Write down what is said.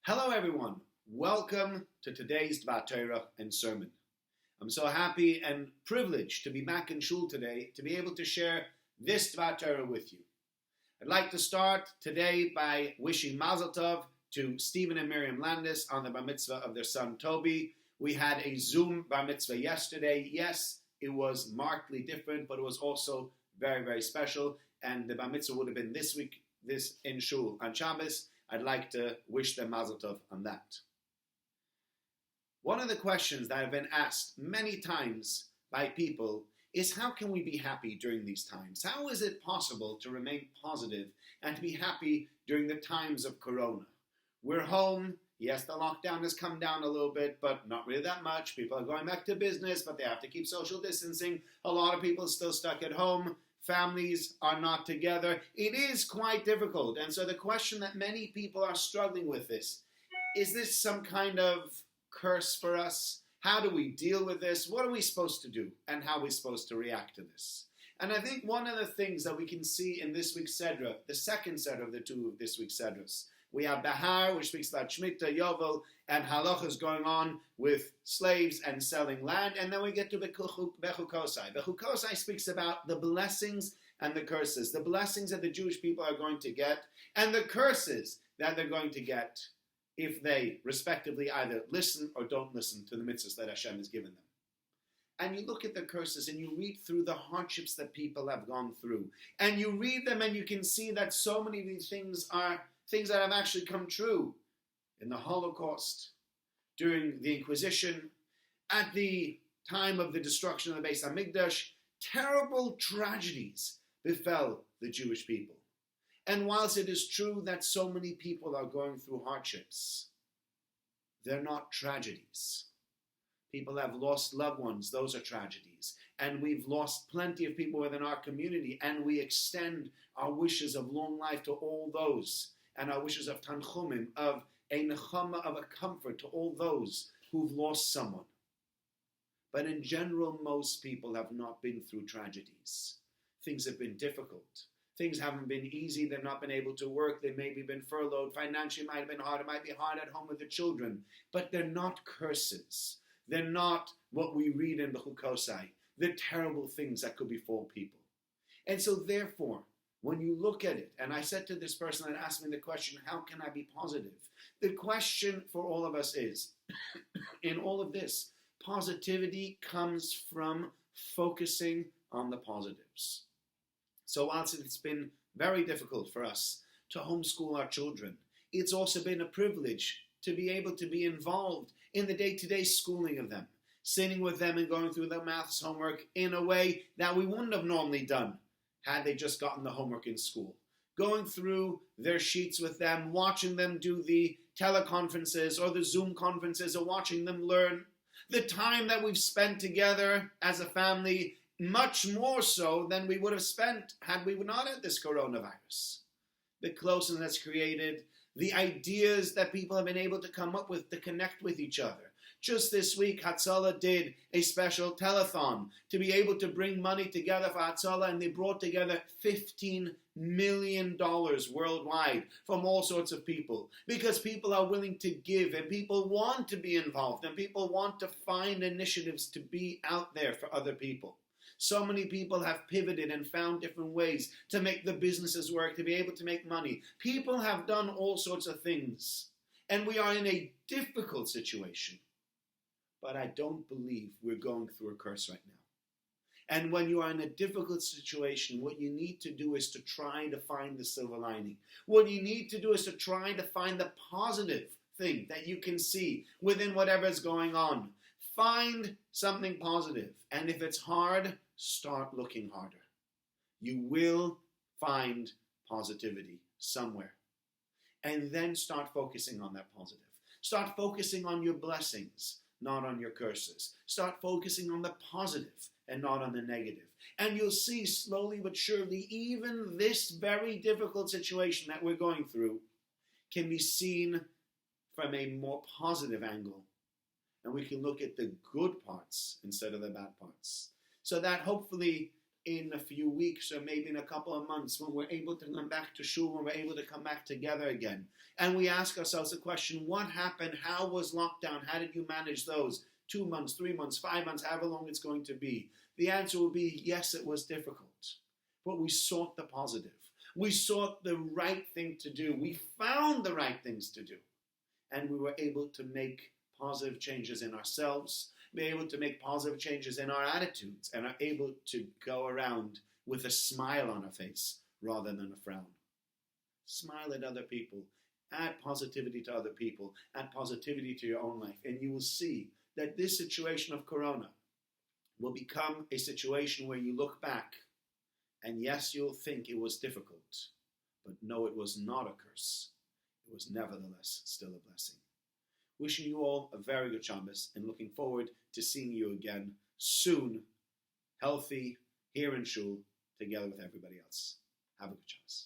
Hello everyone, welcome to today's Dvar Torah and Sermon. I'm so happy and privileged to be back in Shul today to be able to share this Dvar Torah with you. I'd like to start today by wishing Mazel Tov to Stephen and Miriam Landis on the Bar Mitzvah of their son Toby. We had a Zoom Bar Mitzvah yesterday. Yes, it was markedly different, but it was also very, very special, and the Bar Mitzvah would have been this week, in Shul on Shabbos. I'd like to wish them Mazel Tov on that. One of the questions that have been asked many times by people is how can we be happy during these times? How is it possible to remain positive and to be happy during the times of Corona? We're home. Yes, the lockdown has come down a little bit, but not really that much. People are going back to business, but they have to keep social distancing. A lot of people are still stuck at home. Families are not together. It is quite difficult. And so the question that many people are struggling with is this some kind of curse for us? How do we deal with this? What are we supposed to do? And how are we supposed to react to this? And I think one of the things that we can see in this week's Sedra, the second Sedra of the two of this week's Sedras, we have Behar, which speaks about Shemitah, Yovel, and halachas going on with slaves and selling land. And then we get to Bechukosai. Bechukosai speaks about the blessings and the curses. The blessings that the Jewish people are going to get, and the curses that they're going to get if they, respectively, either listen or don't listen to the mitzvahs that Hashem has given them. And you look at the curses and you read through the hardships that people have gone through. And you read them and you can see that so many of these things are things that have actually come true in the Holocaust, during the Inquisition, at the time of the destruction of the Beis Hamikdash. Terrible tragedies befell the Jewish people. And whilst it is true that so many people are going through hardships, they're not tragedies. People have lost loved ones, those are tragedies. And we've lost plenty of people within our community, and we extend our wishes of long life to all those, and our wishes of tanchumim, of a nechama, of a comfort to all those who've lost someone. But in general, most people have not been through tragedies. Things have been difficult. Things haven't been easy. They've not been able to work. They maybe been furloughed. Financially might have been hard. It might be hard at home with the children. But they're not curses. They're not what we read in Bechukosai. They're terrible things that could befall people. And so therefore, when you look at it, and I said to this person that asked me the question, how can I be positive? The question for all of us is, in all of this, positivity comes from focusing on the positives. So whilst it's been very difficult for us to homeschool our children, it's also been a privilege to be able to be involved in the day-to-day schooling of them, sitting with them and going through their maths homework in a way that we wouldn't have normally done had they just gotten the homework in school. Going through their sheets with them, watching them do the teleconferences or the Zoom conferences, or watching them learn. The time that we've spent together as a family, much more so than we would have spent had we not had this coronavirus. The closeness that's created, the ideas that people have been able to come up with to connect with each other. Just this week, Hatzalah did a special telethon to be able to bring money together for Hatzalah, and they brought together $15 million worldwide from all sorts of people, because people are willing to give, and people want to be involved, and people want to find initiatives to be out there for other people. So many people have pivoted and found different ways to make the businesses work, to be able to make money. People have done all sorts of things, and we are in a difficult situation. But I don't believe we're going through a curse right now. And when you are in a difficult situation, what you need to do is to try to find the silver lining. What you need to do is to try to find the positive thing that you can see within whatever is going on. Find something positive. And if it's hard, start looking harder. You will find positivity somewhere. And then start focusing on that positive. Start focusing on your blessings, not on your curses. Start focusing on the positive and not on the negative. And you'll see slowly but surely, even this very difficult situation that we're going through can be seen from a more positive angle. And we can look at the good parts instead of the bad parts. So that hopefully in a few weeks or maybe in a couple of months when we're able to come back to shul, when we're able to come back together again. And we ask ourselves the question, what happened? How was lockdown? How did you manage those 2 months, 3 months, 5 months, however long it's going to be? The answer will be, yes, it was difficult. But we sought the positive. We sought the right thing to do. We found the right things to do. And we were able to make positive changes in ourselves, be able to make positive changes in our attitudes, and are able to go around with a smile on our face rather than a frown. Smile at other people, add positivity to other people, add positivity to your own life, and you will see that this situation of Corona will become a situation where you look back, and yes, you'll think it was difficult, but no, it was not a curse. It was nevertheless still a blessing. Wishing you all a very good Shabbos and looking forward to seeing you again soon, healthy, here in Shul, together with everybody else. Have a good Shabbos.